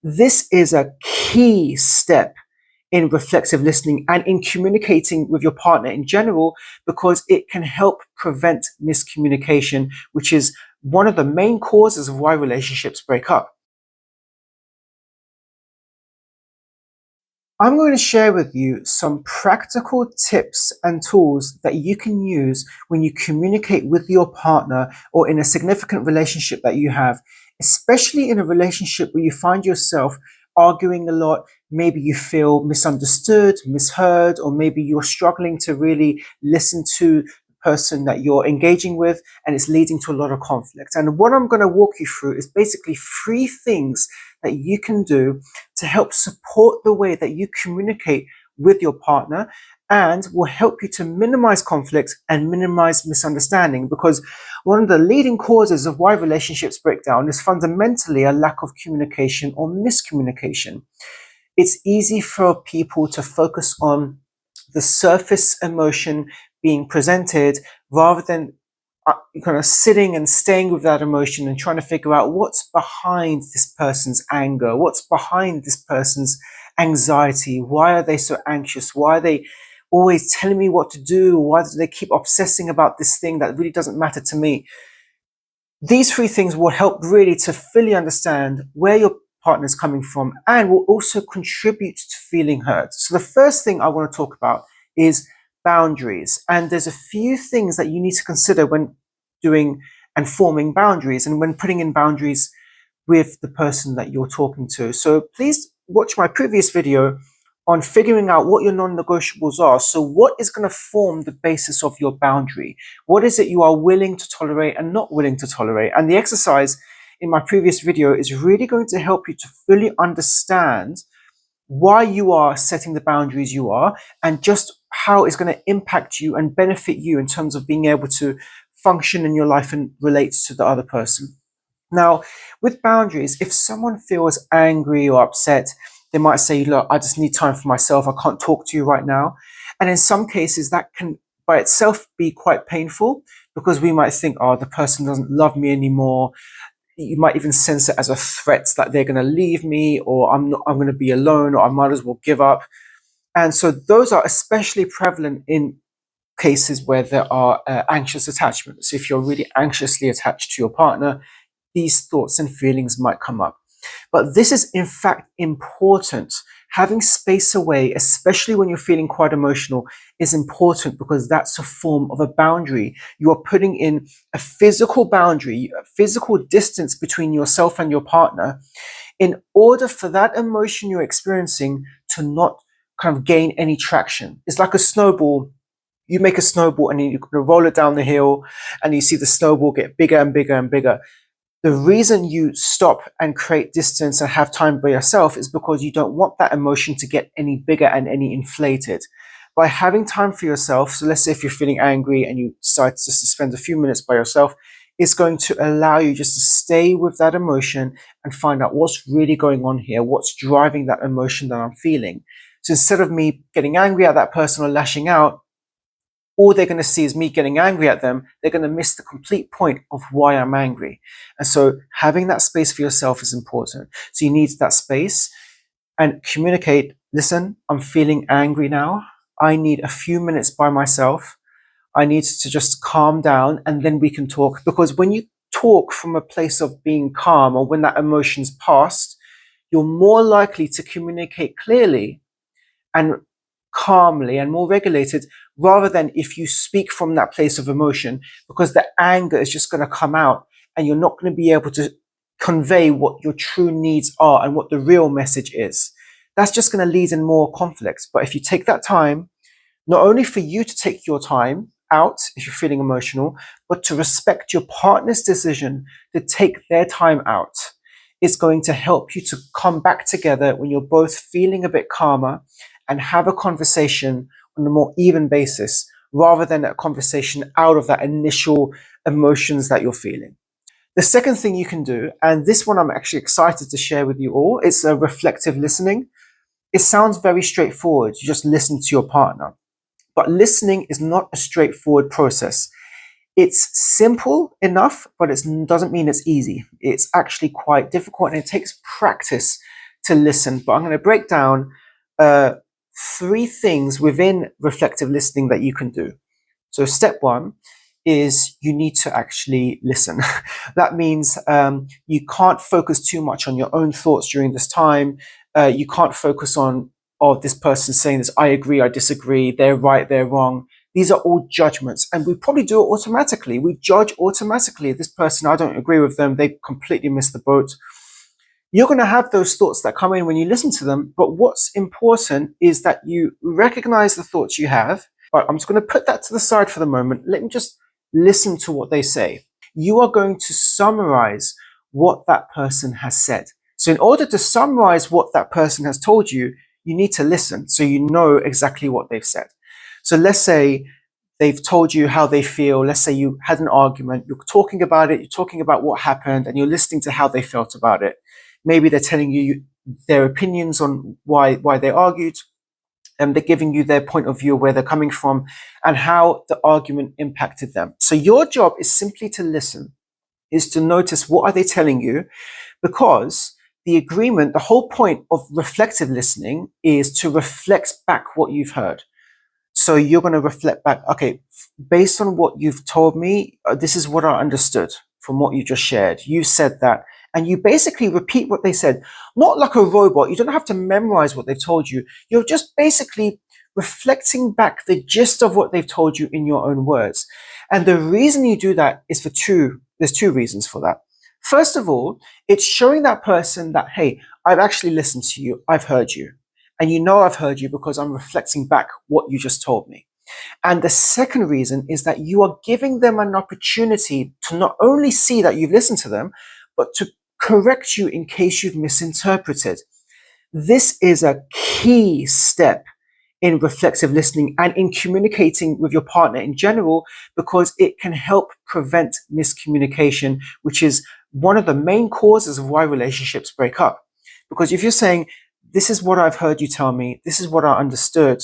This is a key step in reflective listening and in communicating with your partner in general, because it can help prevent miscommunication, which is one of the main causes of why relationships break up. I'm going to share with you some practical tips and tools that you can use when you communicate with your partner or in a significant relationship that you have, especially in a relationship where you find yourself arguing a lot. Maybe you feel misunderstood, misheard, or maybe you're struggling to really listen to the person that you're engaging with, and it's leading to a lot of conflict. And what I'm going to walk you through is basically 3 things that you can do to help support the way that you communicate with your partner, and will help you to minimize conflict and minimize misunderstanding, because one of the leading causes of why relationships break down is fundamentally a lack of communication or miscommunication. It's easy for people to focus on the surface emotion being presented rather than kind of sitting and staying with that emotion and trying to figure out what's behind this person's anger, what's behind this person's anxiety, why are they so anxious, why are they always telling me what to do, why do they keep obsessing about this thing that really doesn't matter to me. These 3 things will help really to fully understand where your partner is coming from, and will also contribute to feeling heard. So the first thing I want to talk about is boundaries. And there's a few things that you need to consider when doing and forming boundaries, and when putting in boundaries with the person that you're talking to. So please watch my previous video on figuring out what your non-negotiables are. So what is going to form the basis of your boundary? What is it you are willing to tolerate and not willing to tolerate? And the exercise in my previous video is really going to help you to fully understand why you are setting the boundaries you are, and just how it's going to impact you and benefit you in terms of being able to function in your life and relate to the other person. Now, with boundaries, if someone feels angry or upset, they might say, look, I just need time for myself. I can't talk to you right now. And in some cases, that can by itself be quite painful, because we might think, oh, the person doesn't love me anymore. You might even sense it as a threat that they're going to leave me, or I'm going to be alone, or I might as well give up. And so those are especially prevalent in cases where there are anxious attachments. If you're really anxiously attached to your partner, these thoughts and feelings might come up. But this is in fact important. Having space away, especially when you're feeling quite emotional, is important, because that's a form of a boundary. You are putting in a physical boundary, a physical distance between yourself and your partner, in order for that emotion you're experiencing to not kind of gain any traction. It's like a snowball. You make a snowball and you roll it down the hill, and you see the snowball get bigger and bigger and bigger. The reason you stop and create distance and have time by yourself is because you don't want that emotion to get any bigger and any inflated. By having time for yourself, so let's say if you're feeling angry and you decide just to spend a few minutes by yourself, it's going to allow you just to stay with that emotion and find out what's really going on here, what's driving that emotion that I'm feeling. So instead of me getting angry at that person or lashing out, all they're going to see is me getting angry at them. They're going to miss the complete point of why I'm angry. And so having that space for yourself is important. So you need that space and communicate, listen, I'm feeling angry now. I need a few minutes by myself. I need to just calm down, and then we can talk. Because when you talk from a place of being calm, or when that emotion's passed, you're more likely to communicate clearly and calmly and more regulated, rather than if you speak from that place of emotion, because the anger is just going to come out and you're not going to be able to convey what your true needs are and what the real message is. That's just going to lead in more conflicts. But if you take that time, not only for you to take your time out if you're feeling emotional, but to respect your partner's decision to take their time out, it's going to help you to come back together when you're both feeling a bit calmer, and have a conversation on a more even basis, rather than a conversation out of that initial emotions that you're feeling. The second thing you can do, and this one I'm actually excited to share with you all, it's a reflective listening. It sounds very straightforward. You just listen to your partner. But listening is not a straightforward process. It's simple enough, but it doesn't mean it's easy. It's actually quite difficult, and it takes practice to listen, but I'm going to break down uh, 3 things within reflective listening that you can do. So step 1 is you need to actually listen. That means you can't focus too much on your own thoughts during this time. You can't focus on, oh, this person saying this, I agree, I disagree, they're right, they're wrong. These are all judgments, and we probably do it automatically. We judge automatically. This person, I don't agree with them, they completely missed the boat. You're going to have those thoughts that come in when you listen to them, but what's important is that you recognize the thoughts you have. But I'm just going to put that to the side for the moment. Let me just listen to what they say. You are going to summarize what that person has said. So in order to summarize what that person has told you, you need to listen so you know exactly what they've said. So let's say they've told you how they feel. Let's say you had an argument, you're talking about it, you're talking about what happened, and you're listening to how they felt about it. Maybe they're telling you their opinions on why they argued, and they're giving you their point of view, where they're coming from, and how the argument impacted them. So your job is simply to listen, is to notice what are they telling you, because the agreement, the whole point of reflective listening is to reflect back what you've heard. So you're going to reflect back, okay, based on what you've told me, this is what I understood from what you just shared. You said that. And you basically repeat what they said, not like a robot. You don't have to memorize what they've told you. You're just basically reflecting back the gist of what they've told you in your own words. And the reason you do that is there's 2 reasons for that. First of all, it's showing that person that, hey, I've actually listened to you. I've heard you. And you know I've heard you because I'm reflecting back what you just told me. And the second reason is that you are giving them an opportunity to not only see that you've listened to them, but to correct you in case you've misinterpreted. This is a key step in reflexive listening and in communicating with your partner in general, because it can help prevent miscommunication, which is one of the main causes of why relationships break up. Because if you're saying, this is what I've heard you tell me, this is what I understood,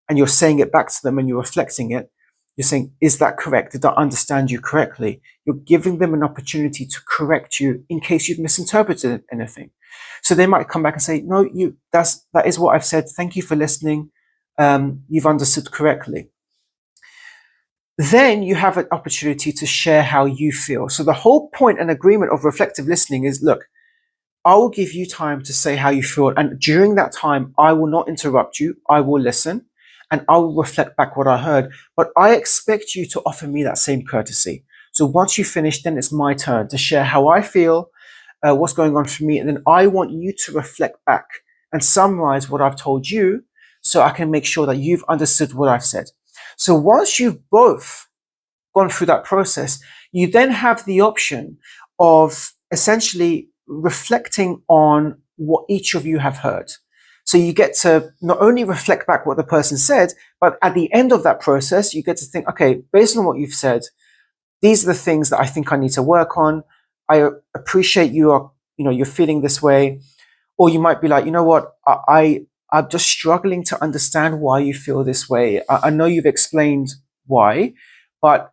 and you're saying it back to them and you're reflecting it, you're saying, is that correct? Did I understand you correctly? You're giving them an opportunity to correct you in case you've misinterpreted anything. So they might come back and say, no, that is what I've said. Thank you for listening. You've understood correctly. Then you have an opportunity to share how you feel. So the whole point and agreement of reflective listening is, look, I will give you time to say how you feel. And during that time, I will not interrupt you. I will listen. And I will reflect back what I heard. But I expect you to offer me that same courtesy. So once you finish, then it's my turn to share how I feel, what's going on for me. And then I want you to reflect back and summarize what I've told you, so I can make sure that you've understood what I've said. So once you've both gone through that process, you then have the option of essentially reflecting on what each of you have heard. So you get to not only reflect back what the person said, but at the end of that process, you get to think, okay, based on what you've said, these are the things that I think I need to work on. I appreciate you're feeling this way. Or you might be like, you know what, I'm just struggling to understand why you feel this way. I know you've explained why, but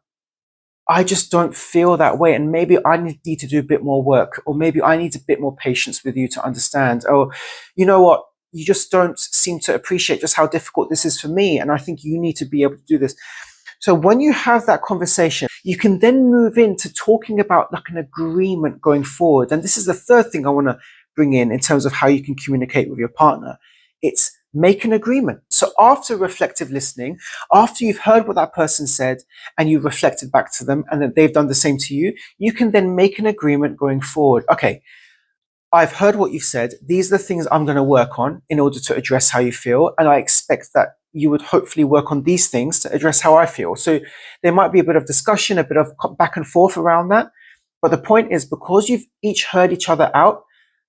I just don't feel that way. And maybe I need to do a bit more work, or maybe I need a bit more patience with you to understand. Or, you know what, you just don't seem to appreciate just how difficult this is for me. And I think you need to be able to do this. So when you have that conversation, you can then move into talking about like an agreement going forward. And this is the third thing I want to bring in terms of how you can communicate with your partner. It's make an agreement. So after reflective listening, after you've heard what that person said and you've reflected back to them and that they've done the same to you, you can then make an agreement going forward. Okay, I've heard what you've said. These are the things I'm going to work on in order to address how you feel. And I expect that you would hopefully work on these things to address how I feel. So there might be a bit of discussion, a bit of back and forth around that. But the point is, because you've each heard each other out,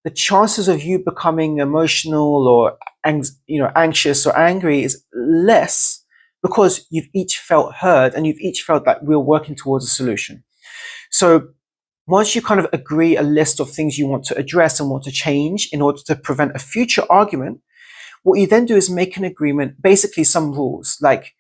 the chances of you becoming emotional or anxious or angry is less, because you've each felt heard and you've each felt that we're working towards a solution. So once you kind of agree a list of things you want to address and want to change in order to prevent a future argument, what you then do is make an agreement, basically some rules, like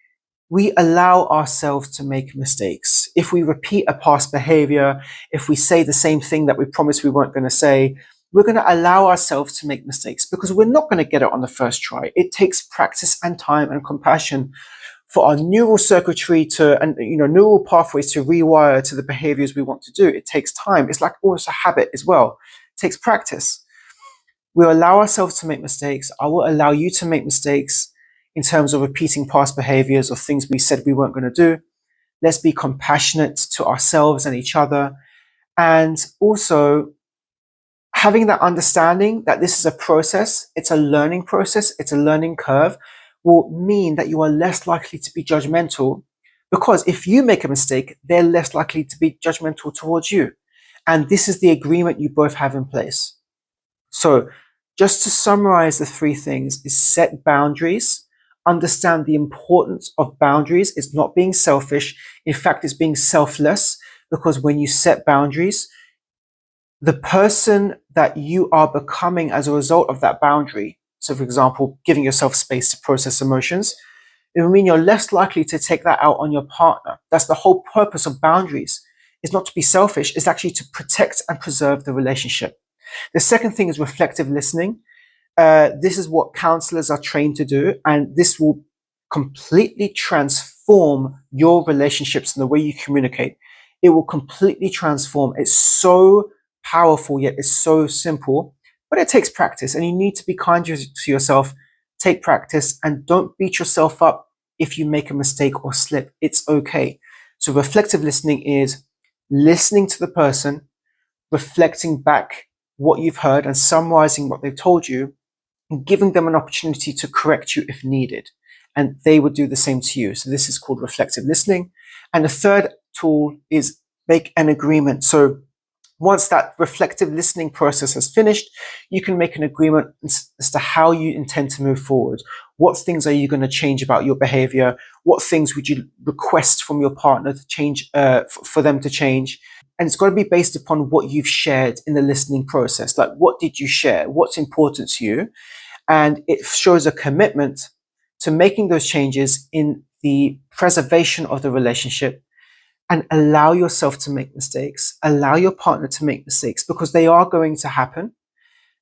we allow ourselves to make mistakes. If we repeat a past behavior, if we say the same thing that we promised we weren't going to say, we're going to allow ourselves to make mistakes because we're not going to get it on the first try. It takes practice and time and compassion for our neural circuitry and neural pathways to rewire to the behaviors we want to do. It takes time. It's like almost a habit as well. It takes practice. We'll allow ourselves to make mistakes. I will allow you to make mistakes in terms of repeating past behaviors or things we said we weren't going to do. Let's be compassionate to ourselves and each other. And also having that understanding that this is a process, it's a learning process, it's a learning curve, will mean that you are less likely to be judgmental, because if you make a mistake, they're less likely to be judgmental towards you. And this is the agreement you both have in place. So just to summarize the three things is set boundaries, understand the importance of boundaries. It's not being selfish. In fact, it's being selfless, because when you set boundaries, the person that you are becoming as a result of that boundary, so for example, giving yourself space to process emotions, it will mean you're less likely to take that out on your partner. That's the whole purpose of boundaries. It's not to be selfish, it's actually to protect and preserve the relationship. The second thing is reflective listening. This is what counselors are trained to do, and this will completely transform your relationships and the way you communicate. It will completely transform. It's so powerful, yet it's so simple, but it takes practice, and you need to be kind to yourself. Take practice and don't beat yourself up if you make a mistake or slip. It's okay. So reflective listening is listening to the person, reflecting back what you've heard and summarizing what they've told you, and giving them an opportunity to correct you if needed. And they would do the same to you. So this is called reflective listening. And the third tool is make an agreement. So once that reflective listening process has finished, you can make an agreement as to how you intend to move forward. What things are you going to change about your behavior? What things would you request from your partner to change, for them to change? And it's got to be based upon what you've shared in the listening process. Like, what did you share? What's important to you? And it shows a commitment to making those changes in the preservation of the relationship. And allow yourself to make mistakes, allow your partner to make mistakes, because they are going to happen,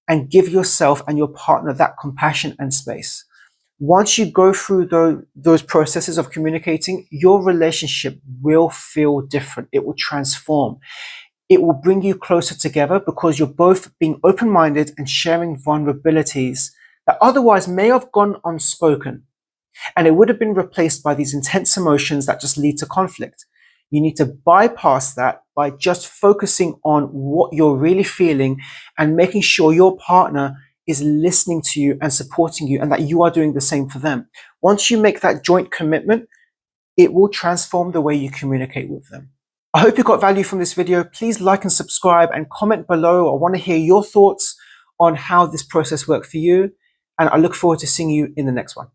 and give yourself and your partner that compassion and space. Once you go through those processes of communicating, your relationship will feel different. It will transform. It will bring you closer together, because you're both being open-minded and sharing vulnerabilities that otherwise may have gone unspoken. And it would have been replaced by these intense emotions that just lead to conflict. You need to bypass that by just focusing on what you're really feeling and making sure your partner is listening to you and supporting you, and that you are doing the same for them. Once you make that joint commitment, it will transform the way you communicate with them. I hope you got value from this video. Please like and subscribe and comment below. I want to hear your thoughts on how this process worked for you, and I look forward to seeing you in the next one.